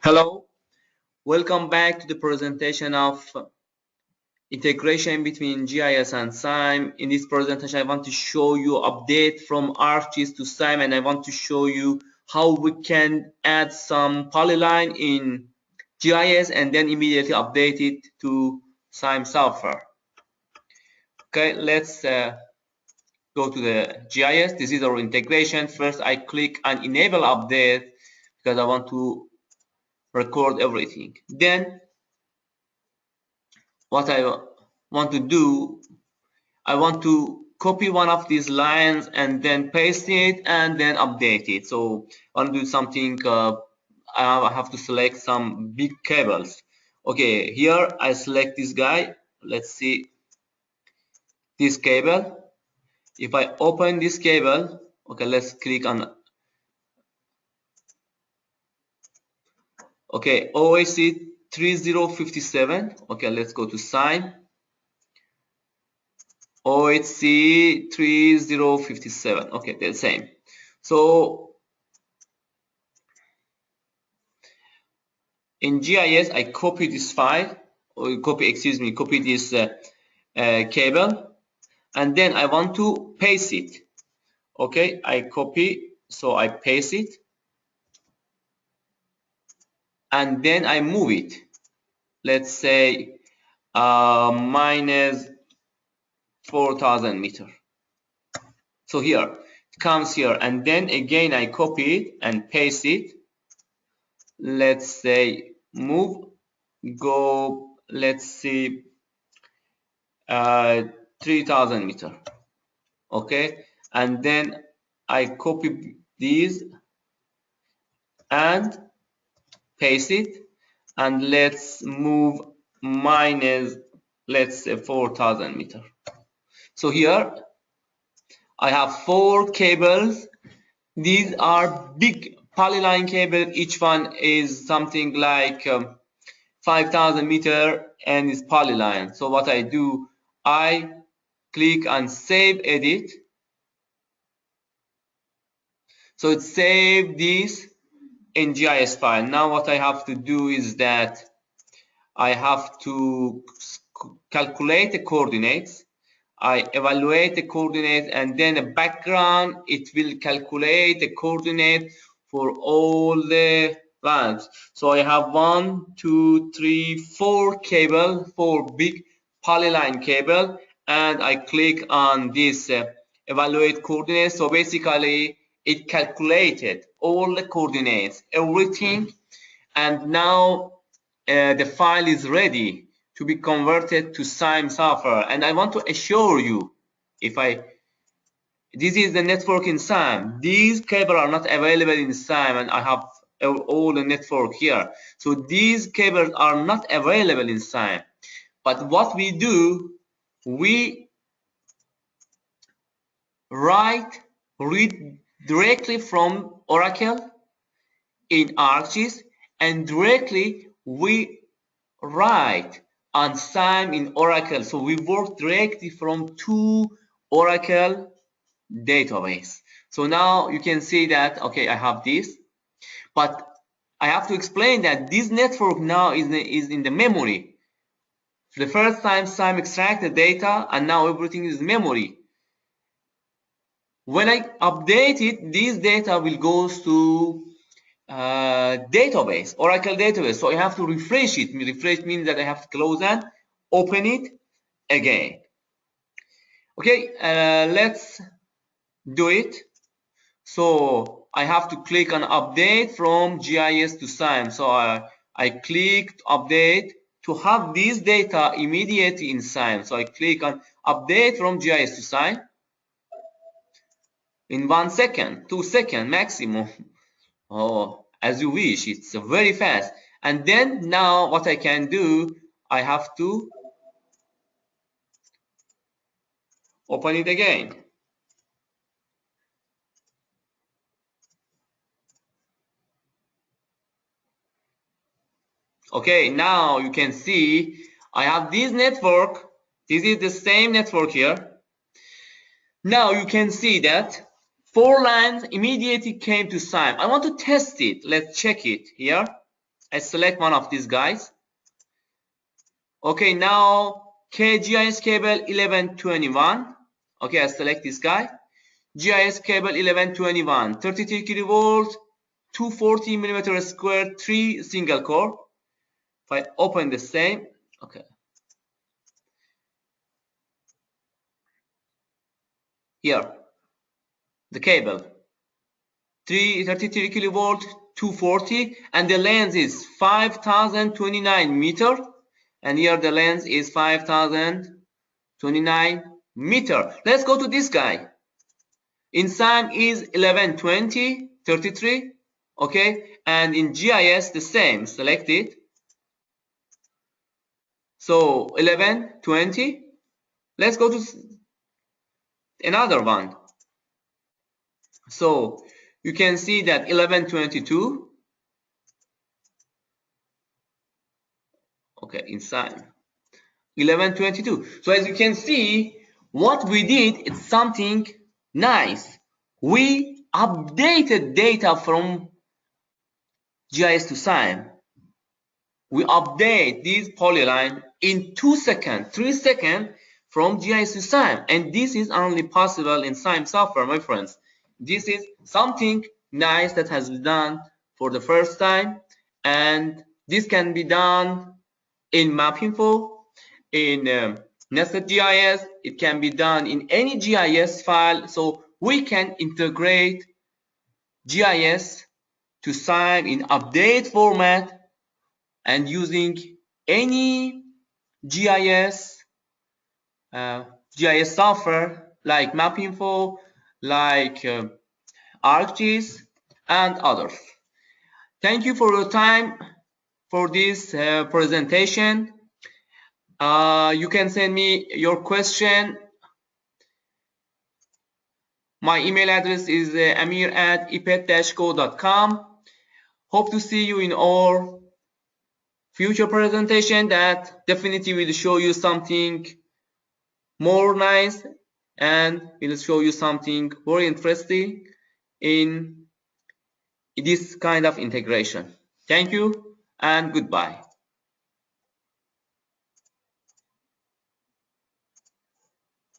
Hello, welcome back to the presentation of integration between GIS and SIME. In this presentation, I want to show you update from ArcGIS to SIME, and I want to show you how we can add some polyline in GIS and then immediately update it to SIME software. Okay, let's go to the GIS. This is our integration. First, I click on enable update because I want to record everything. Then what I want to do, I want to copy one of these lines and then paste it and then update it. So I want to do something, I have to select some big cables. Okay, here I select this guy. Let's see this cable. If I open this cable, okay, let's click on, okay, OAC 3057. Okay, let's go to SIME. OHC 3057. Okay, the same. So in GIS, I copy this file, or copy this cable, and then I want to paste it. Okay, I copy, so I paste it, and then I move it. Let's say minus 4,000 meter. So here it comes here, and then again I copy it and paste it. Let's say move, go, let's see 3,000 meter. Okay, and then I copy these and paste it, and let's move minus, let's say 4,000 meter. So here I have 4 cables. These are big polyline cable. Each one is something like 5,000 meter and is polyline. So what I do, I click on save edit. So it saved this in GIS file. Now what I have to do is that I have to calculate the coordinates. I evaluate the coordinates, and then the background, it will calculate the coordinate for all the lines. So I have 1, 2, 3, 4 cable, 4 big polyline cable, and I click on this evaluate coordinates. So basically it calculated all the coordinates, everything, and now the file is ready to be converted to SIME software. And I want to assure you, this is the network in SIME. These cables are not available in SIME, and I have all the network here. So these cables are not available in SIME. But what we do, we read directly from Oracle in ArcGIS, and directly we write on SIME in Oracle. So we work directly from 2 Oracle database. So now you can see that, okay, I have this, but I have to explain that this network now is in the memory. For the first time, SIME extracted data, and now everything is memory. When I update it, this data will go to database, Oracle database. So I have to refresh it. Refresh means that I have to close and open it again. Okay, let's do it. So I have to click on update from GIS to SIME. So I clicked update to have this data immediately in SIME. So I click on update from GIS to SIME in 1 second, 2 seconds maximum. Oh, as you wish, it's very fast. And then now what I can do, I have to open it again. Okay, now you can see I have this network. This is the same network here. Now you can see that 4 lines immediately came to SIME. I want to test it. Let's check it here. I select one of these guys. Okay, now GIS cable 1121. Okay, I select this guy. GIS cable 1121, 33 kilovolts, 240 millimeter square, 3 single core. If I open the same, okay. Here, the cable, 33 kilovolt, 240, and the length is 5029 meter. And here the length is 5029 meter. Let's go to this guy. In SIME is 1120, 33, okay, and in GIS the same. Select it. So 1120. Let's go to another one. So you can see that 1122. Okay, inside 1122. So as you can see, what we did is something nice. We updated data from GIS to SIME. We update this polyline in 2 seconds, 3 seconds from GIS to SIME. And this is only possible in SIME software, my friends. This is something nice that has been done for the first time. And this can be done in MapInfo, in Nested GIS. It can be done in any GIS file. So we can integrate GIS to SIME in update format and using any GIS software like MapInfo, like ArcGIS, and others. Thank you for your time for this presentation. You can send me your question. My email address is amir@ipet-go.com. Hope to see you in our future presentation that definitely will show you something more nice and will show you something very interesting in this kind of integration. Thank you and goodbye.